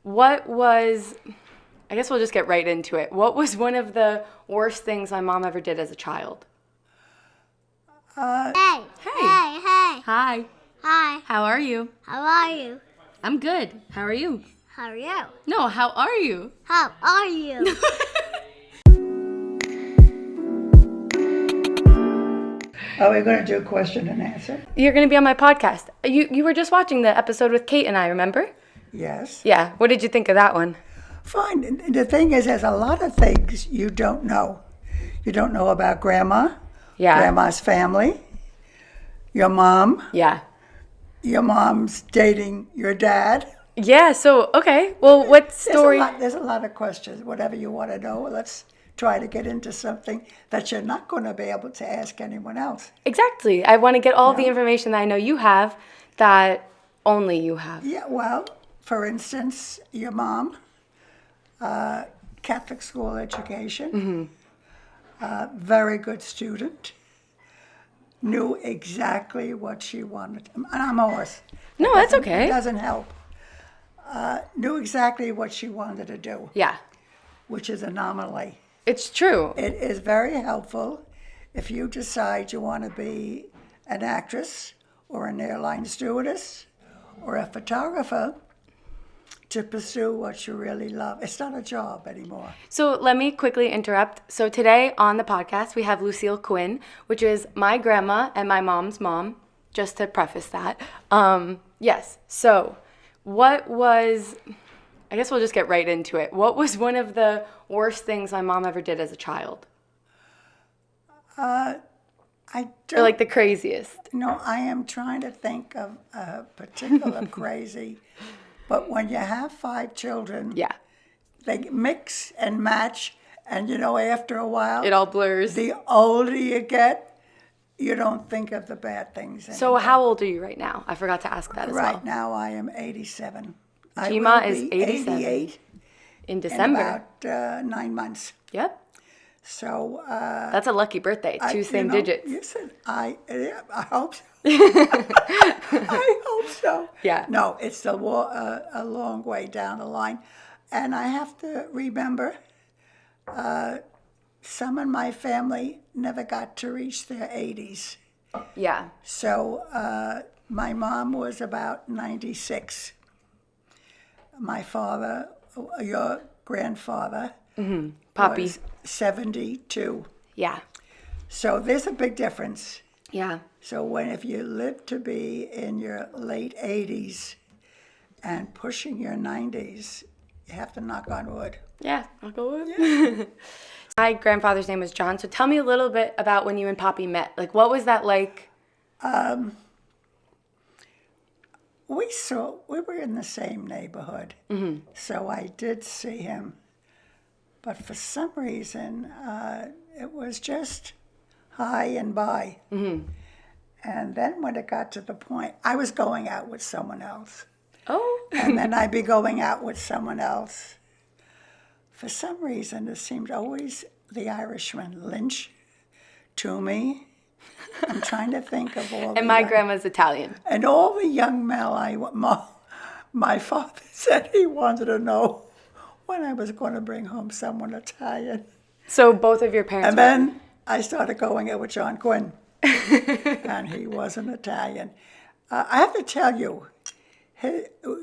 I guess we'll just get right into it. What was one of the worst things my mom ever did as a child? Hey. Hey. Hey. Hi. Hi. How are you? How are you? I'm good. How are you? How are you? No, how are you? How are you? Are we going to do a question and answer? You're going to be on my podcast. You were just watching the episode with Kate and I, remember? Yes. Yeah. What did you think of that one? Fine. And the thing is, there's a lot of things you don't know. You don't know about Grandma, Yeah. Grandma's family, your mom, Yeah. your mom's dating your dad. Yeah, so, okay. Well, what story? There's a lot of questions. Whatever you want to know, let's try to get into something that you're not going to be able to ask anyone else. Exactly. I want to get all the information that I know you have that only you have. Yeah, well, for instance, your mom, Catholic school education, very good student, knew exactly what she wanted. And I'm a horse. No, that's okay. It doesn't help. Knew exactly what she wanted to do, Yeah. which is anomaly. It's true. It is very helpful if you decide you want to be an actress or an airline stewardess or a photographer to pursue what you really love. It's not a job anymore. So let me quickly interrupt. So today on the podcast, we have Lucille Quinn, which is my grandma and my mom's mom, just to preface that. Yes. So I guess we'll just get right into it. What was one of the worst things my mom ever did as a child? I don't. Or like the craziest? No, I am trying to think of a particular crazy. But when you have 5 children, Yeah. they mix and match, and after a while, It all blurs. the older you get, you don't think of the bad things anymore. So how old are you right now? I forgot to ask that as well. Right now, I am 87. Jima I will is be 87. 88 In in December. about 9 months. Yep. So, That's a lucky birthday. Two same digits. Listen, I hope so. I hope so. Yeah. No, it's still a long way down the line. And I have to remember, some in my family never got to reach their 80s. Yeah. So my mom was about 96. My father, your grandfather, Poppy. was 72. Yeah. So there's a big difference. Yeah. So if you live to be in your late 80s and pushing your 90s, you have to knock on wood. Yeah. I'll go with it. My grandfather's name was John. So tell me a little bit about when you and Poppy met. Like, what was that like? We were in the same neighborhood, so I did see him. But for some reason, it was just hi and bye. And then when it got to the point, I was going out with someone else. Oh. And then I'd be going out with someone else. For some reason, it seemed always the Irishman, Lynch, Toomey. I'm trying to think of all And my grandma's Italian. And all the young men, my father said he wanted to know when I was going to bring home someone Italian. So both of your parents And then I started going out with John Quinn, and he wasn't Italian. I have to tell you,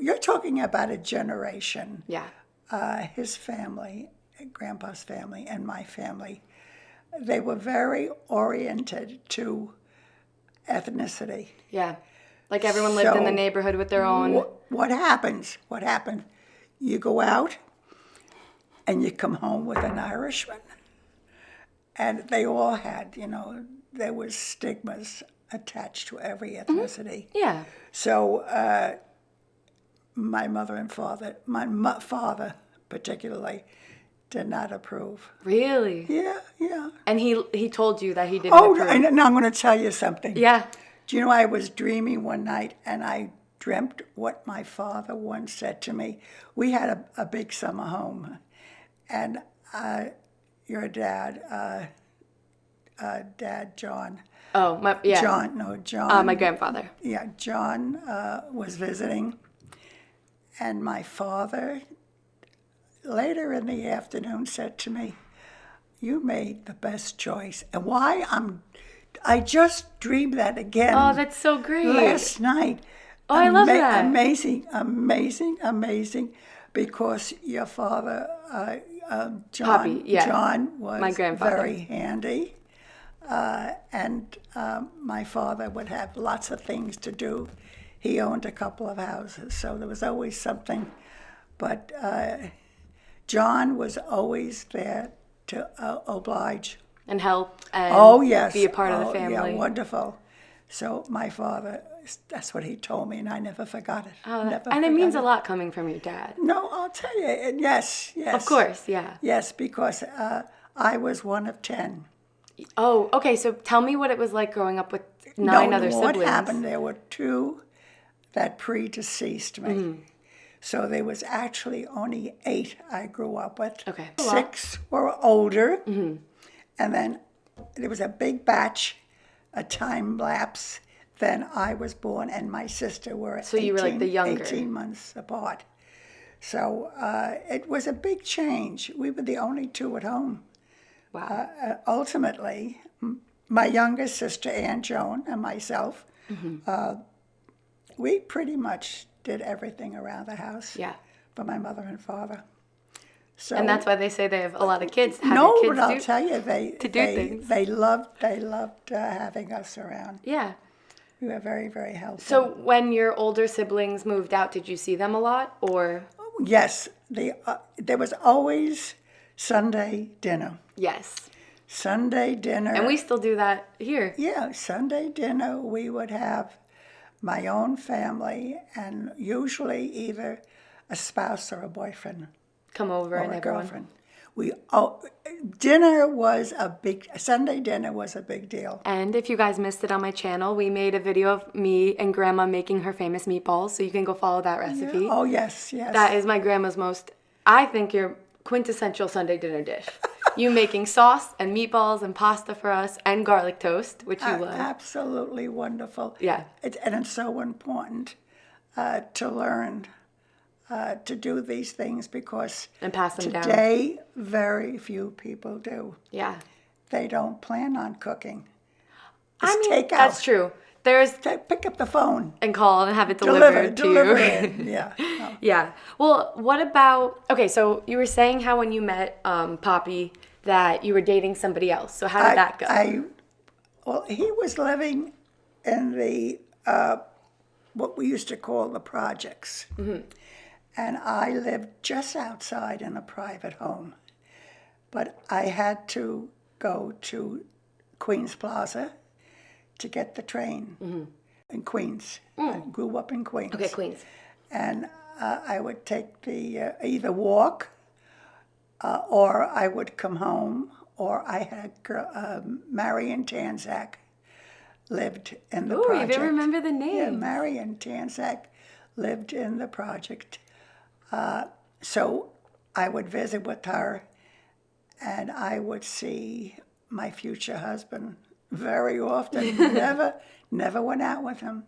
you're talking about a generation. Yeah. His family, Grandpa's family, and my family, they were very oriented to ethnicity. Yeah. Like everyone lived in the neighborhood with their own. What happens? You go out and you come home with an Irishman. And they all had, there was stigmas attached to every ethnicity. Yeah. So my mother and father, father particularly, did not approve. Really? Yeah. And he told you that he didn't Oh, approve. and now I'm going to tell you something. Yeah. Do you know I was dreaming one night and I dreamt what my father once said to me? We had a big summer home, and your dad, John. Oh, yeah. John. My grandfather. Yeah, John was visiting, And my father, later in the afternoon, said to me, "You made the best choice." And I just dreamed that again. Oh, that's so great. Last night. Oh, I love that. Amazing, because your father, John, Poppy, yeah. John was My grandfather. very handy, and my father would have lots of things to do. He owned a couple of houses, so there was always something. But John was always there to oblige. And help and Oh, yes. be a part of the family. Yeah, wonderful. So my father, that's what he told me, and I never forgot it. And it means a lot coming from your dad. No, I'll tell you. And yes. Of course, yeah. Yes, because I was one of 10. Oh, okay. So tell me what it was like growing up with 9 other siblings. What happened, there were 2 that predeceased me. So there was actually only 8 I grew up with. Okay. 6 were older. And then there was a big batch, a time lapse. Then I was born, and my sister were So you were like the younger. 18 months apart. So it was a big change. We were the only 2 at home. Wow. Ultimately, my youngest sister, Aunt Joan, and myself, we pretty much did everything around the house for my mother and father. So, And that's why they say they have a lot of kids. Have no, your kids but I'll tell you, things. They loved having us around. Yeah. We were very, very helpful. So when your older siblings moved out, did you see them a lot, or? Yes, there was always Sunday dinner. Yes. Sunday dinner. And we still do that here. Yeah, Sunday dinner, we would have my own family, and usually either a spouse or a boyfriend. Come over Or and a everyone. girlfriend. Sunday dinner was a big deal. And if you guys missed it on my channel, we made a video of me and Grandma making her famous meatballs, so you can go follow that recipe. Yeah. Oh, yes. That is my grandma's I think your quintessential Sunday dinner dish. You making sauce and meatballs and pasta for us and garlic toast, which you love. Absolutely wonderful. Yeah. And it's so important to learn to do these things, because And pass them down. today very few people do. Yeah. They don't plan on cooking. I It's mean, takeout. that's true. There's Pick up the phone. and call and have it delivered to Deliver you. it. Yeah. No. Yeah. Well, what about, okay, so you were saying how when you met Poppy that you were dating somebody else. So how did that go? Well, he was living in the, what we used to call the projects. And I lived just outside in a private home. But I had to go to Queens Plaza to get the train in Queens. I grew up in Queens. Okay, Queens. And I would take the either walk, or I would come home, or I had Marion Tanzak lived in the project. You even remember the name. Yeah, Marion Tanzak lived in the project. So I would visit with her, and I would see my future husband very often. Never went out with him.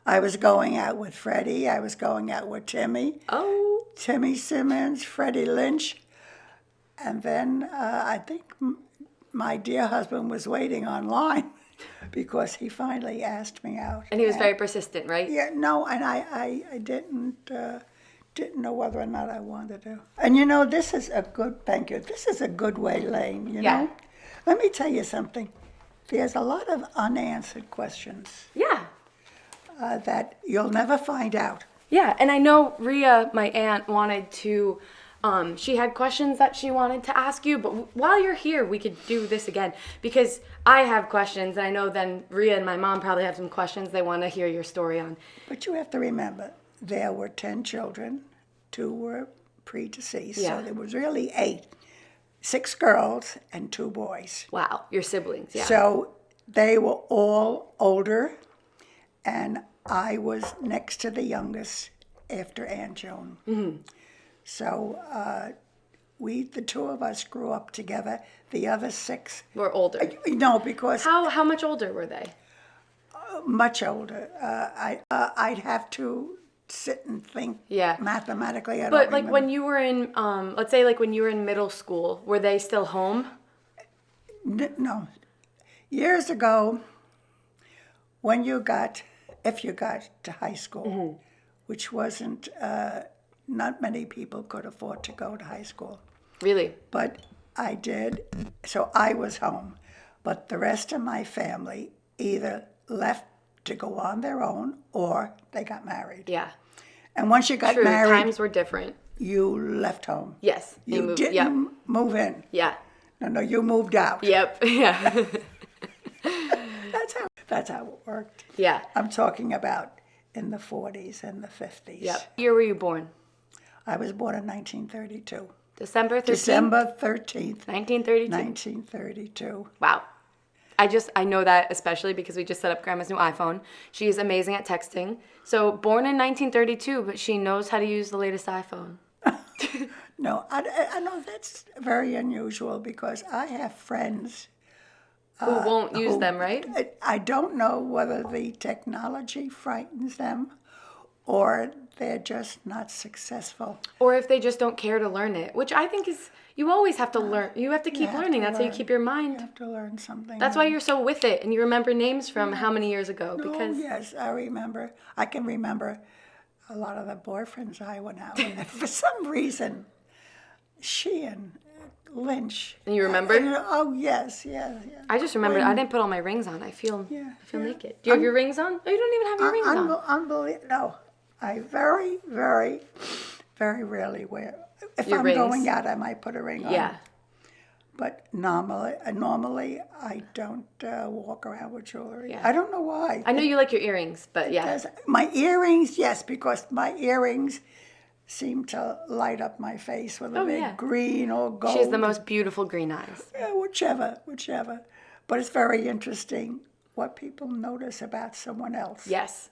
I was going out with Freddie. I was going out with Timmy. Oh. Timmy Simmons, Freddie Lynch. And then I think my dear husband was waiting online because he finally asked me out. And he was very persistent, right? Yeah, no, and I didn't know whether or not I wanted to. And you know, this is a good, thank you, this is a good way, Layne, you know? Let me tell you something. There's a lot of unanswered questions. Yeah. That you'll never find out. Yeah, and I know Rhea, my aunt, wanted to, she had questions that she wanted to ask you, but while you're here, we could do this again, because I have questions, and I know then Rhea and my mom probably have some questions they want to hear your story on. But you have to remember, there were 10 children, 2 were predeceased, so there was really 8. 6 girls and 2 boys. Wow, your siblings, yeah. So they were all older, and I was next to the youngest after Aunt Joan. So the 2 of us grew up together. The other 6 were older. No, because How much older were they? much older. I'd have to sit and think Yeah. mathematically. I But don't like remember. when you were in, let's say like when you were in middle school, were they still home? No. Years ago, if you got to high school, which wasn't, not many people could afford to go to high school. Really? But I did, so I was home. But the rest of my family either left to go on their own or they got married. Yeah. And once you got True. married, Times were different. you left home. Yes. You moved. didn't Yep. move in. Yeah. No, you moved out. Yep. Yeah. That's how it worked. Yeah. I'm talking about in the 40s and the 50s. Yep. What year were you born? I was born in 1932. December 13th? December 13th, 1932. 1932. Wow. I know that especially because we just set up Grandma's new iPhone. She's amazing at texting. So born in 1932, but she knows how to use the latest iPhone. No, I know that's very unusual because I have friends Who won't use them, right? I don't know whether the technology frightens them or they're just not successful. Or if they just don't care to learn it, which I think is, you always have to learn. You have to keep have learning. to That's how you learn. keep your You mind. have to learn something. That's why you're so with it and you remember names from how many years ago. Oh, Because yes, I remember. I can remember a lot of the boyfriends I went out with. For some reason, she and Lynch. And you remember? Oh, yes. I just remembered I didn't put all my rings on. I feel naked. Do you have your rings on? Oh, you don't even have your rings on. Unbelievable. No, I very, very, very rarely wear. If Your I'm rings? going out, I might put a ring on. Yeah. But normally I don't walk around with jewelry. Yeah. I don't know why. I know you like your earrings, but yeah. Because my earrings, yes, because my earrings seem to light up my face with a big green or gold. She has the most beautiful green eyes. Yeah, whichever. But it's very interesting what people notice about someone else. Yes.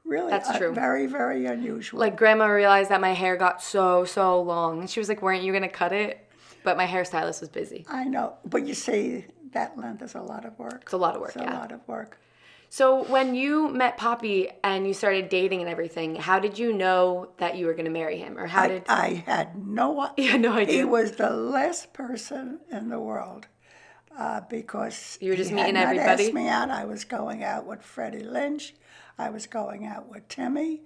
Really, That's true. Very, very unusual. Like Grandma realized that my hair got so long. And she was like, weren't you going to cut it? But my hairstylist was busy. I know, but you see, that length is a lot of work. It's a lot of work, It's a lot of work. So when you met Poppy and you started dating and everything, how did you know that you were going to marry him? Or how did... I had no idea. You had no idea? He was the last person in the world because You were just he meeting had not everybody? asked me out. I was going out with Freddie Lynch. I was going out with Timmy.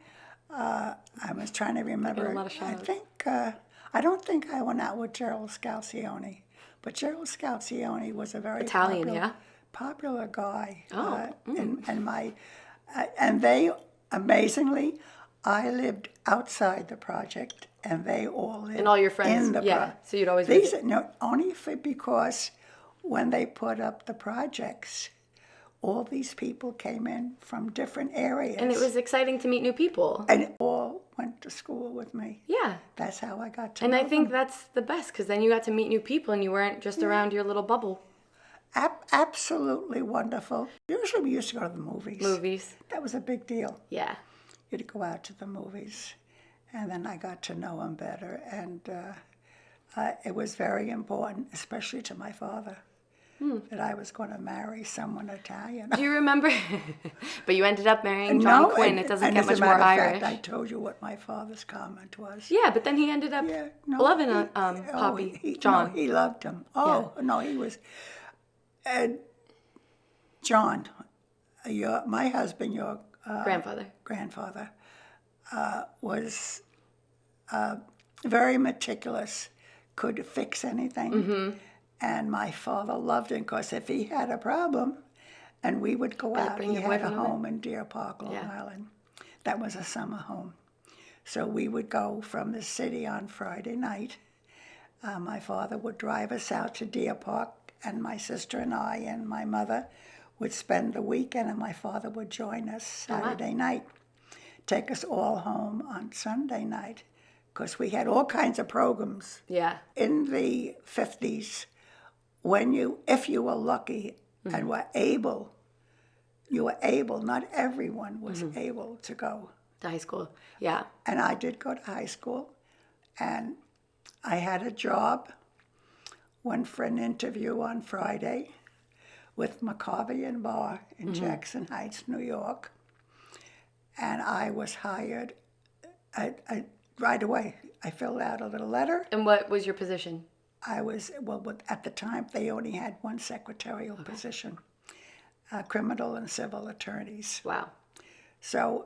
I was trying to remember. A lot of shout-outs. I don't think I went out with Gerald Scalzione, but Gerald Scalzione was a very Italian, popular guy. Oh, And they, amazingly, I lived outside the project, and they all lived And all your friends, in the so you'd always These visit. no, only because when they put up the projects, all these people came in from different areas. And it was exciting to meet new people. And all went to school with me. Yeah. That's how I got to And know I think them. that's the best because then you got to meet new people and you weren't just around your little bubble. Absolutely wonderful. Usually we used to go to the movies. Movies. That was a big deal. Yeah. You'd go out to the movies. And then I got to know him better. And it was very important, especially to my father, that I was going to marry someone Italian. Do you remember? But you ended up marrying John Quinn. It doesn't get much more Irish. Fact, I told you what my father's comment was. Yeah, but then he ended up loving Poppy. John. No, he loved him. Oh, no, he was... John, my husband, your grandfather, was very meticulous, could fix anything. Mm-hmm. And my father loved him because if he had a problem, and we would go out, he had a home in Deer Park, Long Island. That was a summer home. So we would go from the city on Friday night. My father would drive us out to Deer Park, and my sister and I and my mother would spend the weekend, and my father would join us Saturday night, take us all home on Sunday night, because we had all kinds of programs. Yeah. In the 50s, if you were lucky and were able, not everyone was able to go. To high school. Yeah. And I did go to high school, and I had a job, went for an interview on Friday with McCarvey and Barr in Jackson Heights, New York. And I was hired right away, I filled out a little letter. And what was your position? I was, at the time, they only had one secretarial position, criminal and civil attorneys. Wow. So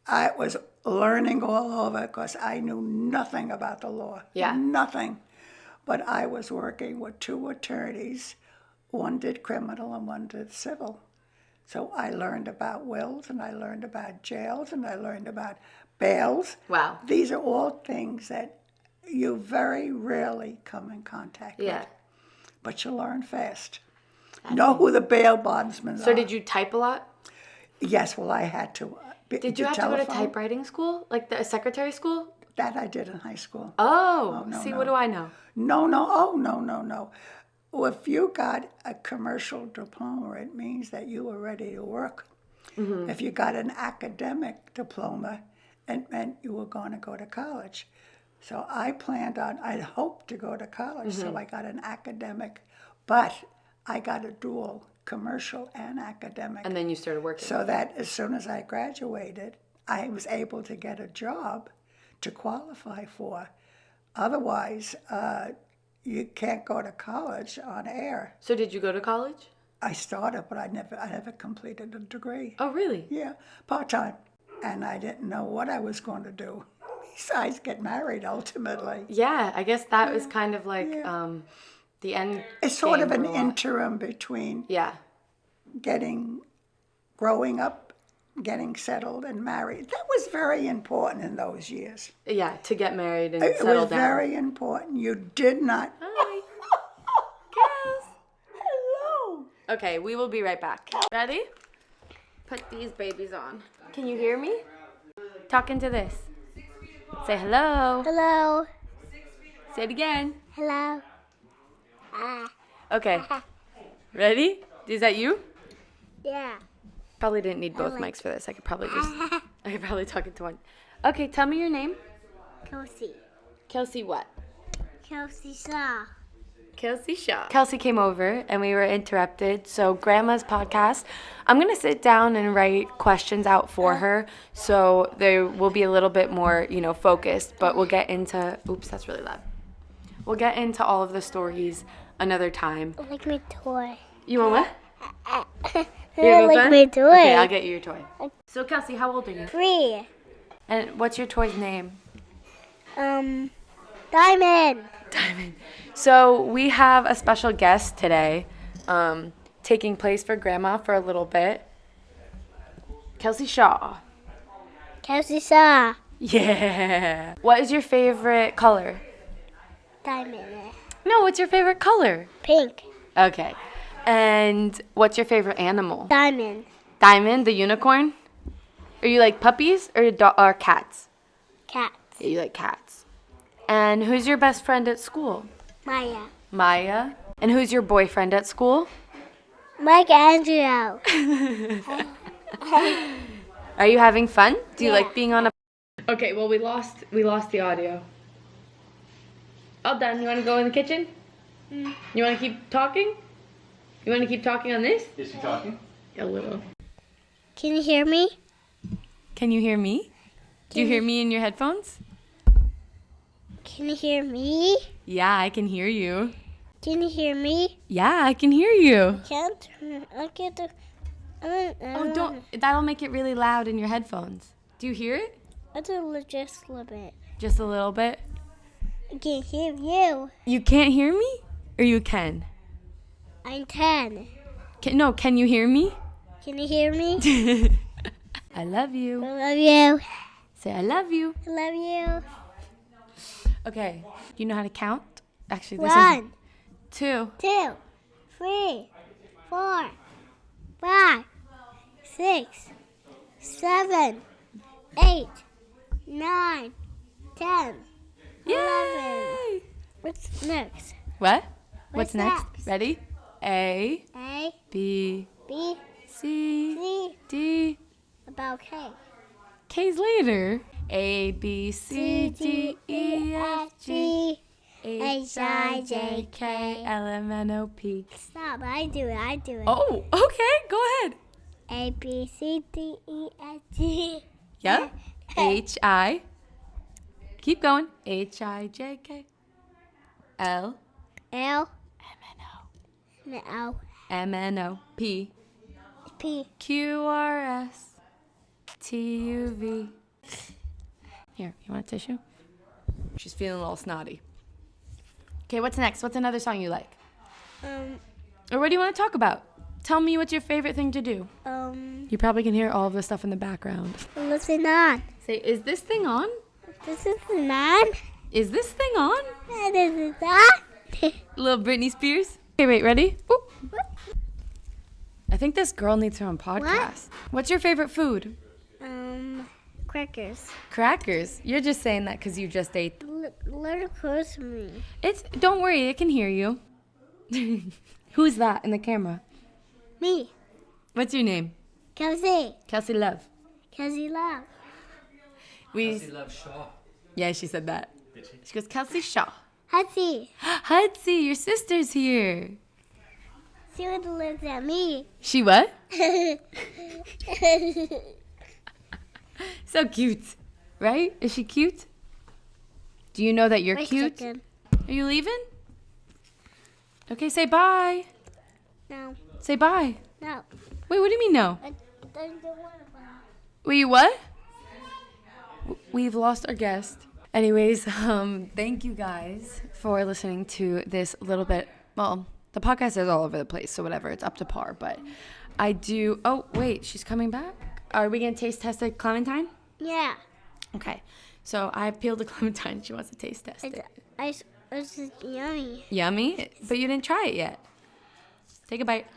I was learning all over because I knew nothing about the law. Yeah. Nothing. But I was working with two attorneys. One did criminal and one did civil. So I learned about wills, and I learned about jails, and I learned about bails. Wow. These are all things that you very rarely come in contact Yeah. with. But you learn fast. Know who the bail bondsmen are. So did you type a lot? Yes, well, I had to. Did you have to go to typewriting school? Like the secretary school? That I did in high school. Oh, no, see, no. what do I know? No. Well, if you got a commercial diploma, it means that you were ready to work. Mm-hmm. If you got an academic diploma, it meant you were going to go to college. So I'd hoped to go to college, so I got an academic, but I got a dual, commercial and academic. And then you started working. So that as soon as I graduated, I was able to get a job to qualify for. Otherwise, you can't go to college on air. So did you go to college? I started, but I never completed a degree. Oh, really? Yeah, part-time. And I didn't know what I was going to do besides get married ultimately. Yeah, I guess that was kind of like the end. It's sort of game an for a lot. interim between Yeah. growing up, getting settled and married. That was very important in those years. Yeah, to get married and It settle was down. very important. You did not. Hi. Kels. Hello. Okay, we will be right back. Ready? Put these babies on. Can you hear me? Talk into this. Say hello. Hello. Say it again. Hello. Okay. Ready? Is that you? Yeah. Probably didn't need both mics for this. I could probably talk into one. Okay, tell me your name. Kelsey. Kelsey what? Kelsey Shaw. Kelsey Shaw. Kelsey came over and we were interrupted. So Grandma's podcast, I'm going to sit down and write questions out for her. So there will be a little bit more, focused, but we'll get into, oops, that's really loud. We'll get into all of the stories another time. I like my toy. You want what? I like my toy. Okay, I'll get you your toy. So Kelsey, how old are you? 3. And what's your toy's name? Diamond. Diamond. So we have a special guest today, taking place for Grandma for a little bit. Kelsey Shaw. Kelsey Shaw. Yeah. What is your favorite color? Diamond. No, what's your favorite color? Pink. Okay. And what's your favorite animal? Diamond. Diamond, the unicorn? Are you like puppies or cats? Cat. Yeah, you like cats. And who's your best friend at school? Maya. Maya. And who's your boyfriend at school? Mike Angelo. Are you having fun? Do you Yeah. like being on a... Okay, well, we lost the audio. All done. You want to go in the kitchen? You want to keep talking? You want to keep talking on this? Is he talking? A little. Can you hear me? Can you hear me? Do you hear me in your headphones? Can you hear me? Yeah, I can hear you. Can you hear me? Yeah, I can hear you. I can't. Oh, don't. That'll make it really loud in your headphones. Do you hear it? I do just a little bit. Just a little bit? I can't hear you. You can't hear me? Or you can? I'm 10. Can you hear me? Can you hear me? I love I you. love you. Say I love you. I love you. Okay. Do you know how to count? Actually, this is 1, 2. 2, 3, 4, 5, 6, 7, 8, 9, 10, 11. Yay! What's next? What? What's next? next? Ready? A, A, B, B, C, C. D. About K. K's later. A, B, C, D, E, F, G, H, I, J, K, L, M, N, O, P. Stop. I do it. Oh, okay. Go ahead. A, B, C, D, E, F, G. Yep. H, I, Keep going. H-I-J-K. L. L. M-N-O. L. M-N-O. P. P. Q-R-S-T-U-V. Here, you want a tissue? She's feeling a little snotty. Okay, what's next? What's another song you like? Or what do you want to talk about? Tell me what's your favorite thing to do. You probably can hear all of the stuff in the background. Listen on. Say, is this thing on? This is on. Is this thing on? This is on. Little Britney Spears. Okay, wait, ready? Ooh. I think this girl needs her own podcast. What's your favorite food? Crackers. Crackers. You're just saying that because you just ate. Little close to me. Don't worry, it can hear you. Who's that in the camera? Me. What's your name? Kelsey. Kelsey Love. Kelsey Love. Kelsey Love Shaw. Yeah, she said that. She goes, Kelsey Shaw. Hussy. Hudsy, your sister's here. She would live at me. She what? So cute, right? Is she cute? Do you know that you're Wait a cute? second. Are you leaving? Okay, say bye. No. Say bye. No. Wait, what do you mean no? I don't want to. Wait, what? We've lost our guest. Anyways, thank you guys for listening to this little bit. Well, the podcast is all over the place, so whatever. It's up to par. But I do. Oh, wait, she's coming back. Are we gonna taste test a clementine? Yeah. Okay. So I peeled a clementine. She wants to taste test it. It's yummy. Yummy, but you didn't try it yet. Take a bite.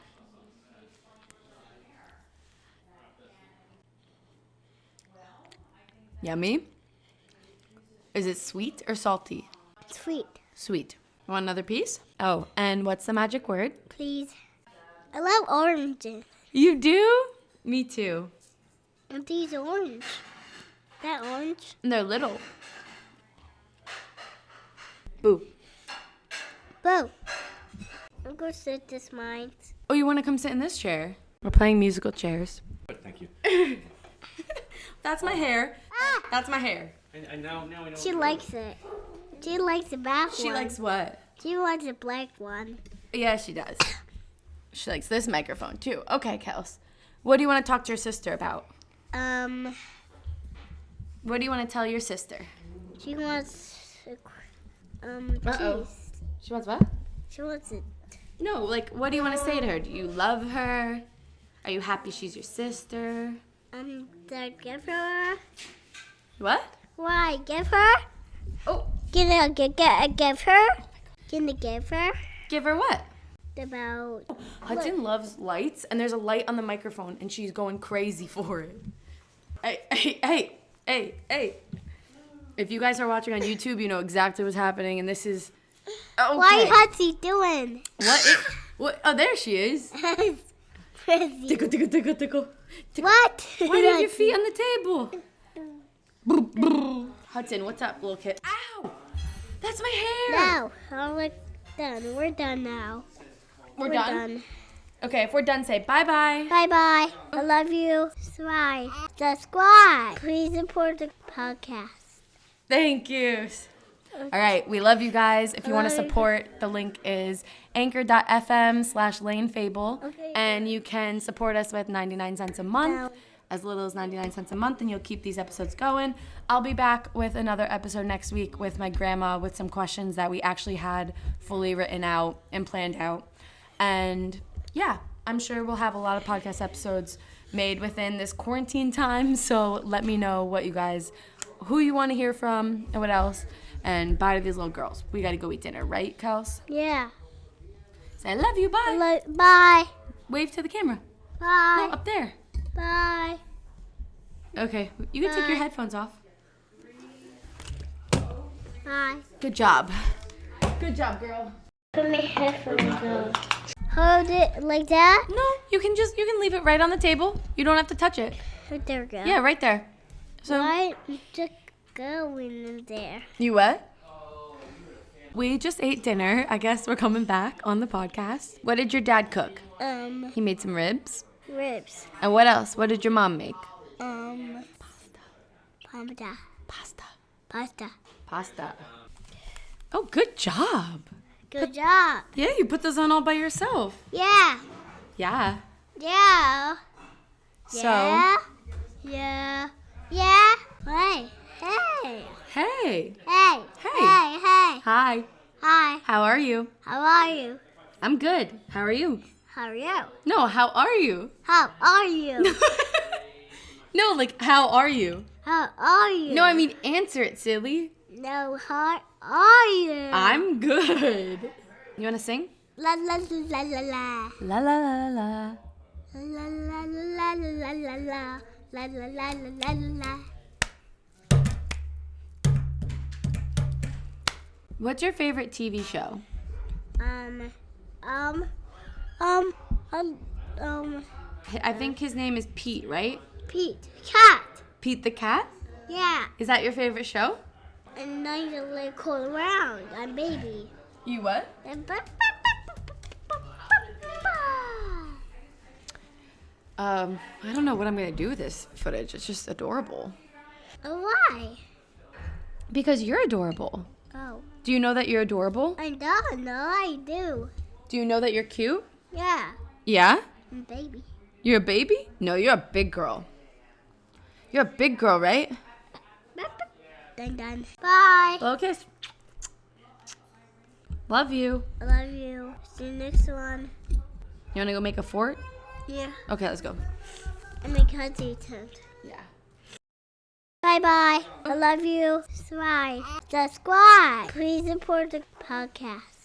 Yummy. Is it sweet or salty? Sweet. Sweet. Want another piece? Oh, and what's the magic word? Please. I love oranges. You do? Me too. And these orange. That orange. And they're little. Boo. Boo. I'm going to sit this mine. Oh, you want to come sit in this chair? We're playing musical chairs. Thank you. That's my hair. Ah! That's my hair. And now I know. She likes it. She likes the black one. She likes what? She likes the black one. Yeah, she does. She likes this microphone too. Okay, Kels. What do you want to talk to your sister about? What do you want to tell your sister? She wants Uh-oh. cheese. She wants what? She wants it. No, like, what do you want to say to her? Do you love her? Are you happy she's your sister? Did I give her? What? Why give her? Oh, Can I give her? Can I give her? give her what? About Hudson loves lights, and there's a light on the microphone, and she's going crazy for it. Hey. If you guys are watching on YouTube, you know exactly what's happening, and this is... Okay. What is Hussy doing? What? Oh, there she is. Crazy. Tickle. What? Why are your feet on the table? Hudson, what's up, little kid? Ow! That's my hair! No, I'm done. We're done now. We're done? Okay, if we're done, say bye-bye. Bye-bye. I love you. Subscribe. Please support the podcast. Thank you. All right, we love you guys. If you want to support, the link is anchor.fm/Layne Fable. Okay. And you can support us with 99 cents a month, as little as 99 cents a month, and you'll keep these episodes going. I'll be back with another episode next week with my grandma with some questions that we actually had fully written out and planned out. And yeah, I'm sure we'll have a lot of podcast episodes made within this quarantine time. So let me know who you want to hear from and what else. And bye to these little girls. We got to go eat dinner, right, Kels? Yeah. Say I love you. Bye. Bye. Wave to the camera. Bye. No, up there. Bye. Okay, you can take your headphones off. Bye. Good job. Good job, girl. Put my headphones on. Hold it like that? No, you can leave it right on the table. You don't have to touch it. Oh, there we go. Yeah, right there. So Why just going in there? You what? We just ate dinner. I guess we're coming back on the podcast. What did your dad cook? He made some ribs. Ribs. And what else? What did your mom make? Pasta. Pasta. Pasta. Pasta. Oh, good job. Good job. Yeah, you put those on all by yourself. Yeah. Yeah. Yeah. So, Yeah. Yeah. Yeah. Hey. Hey. hey. Hey. Hey. Hey. Hey. Hi. Hi. How are you? How are you? I'm good. How are you? How are you? No, how are you? How are you? No, like, how are you? How are you? No, I mean, answer it, silly. No, how are you? I'm good. You want to sing? La la la la la. La la la la la. La la la la la la la. La la la la la la. What's your favorite TV show? I think his name is Pete, right? Pete. Cat. Pete the cat? Yeah. Is that your favorite show? And now you like call around. I'm baby. You what? I don't know what I'm going to do with this footage. It's just adorable. Why? Because you're adorable. Oh. Do you know that you're adorable? I don't know. I do. Do you know that you're cute? Yeah. Yeah? I'm baby. You're a baby? No, you're a big girl. You're a big girl, right? Done. Bye. Little kiss. Love you. I love you. See you next one. You want to go make a fort? Yeah. Okay, let's go. And my country tent. Yeah. Bye bye. I love you. Subscribe. Please support the podcast.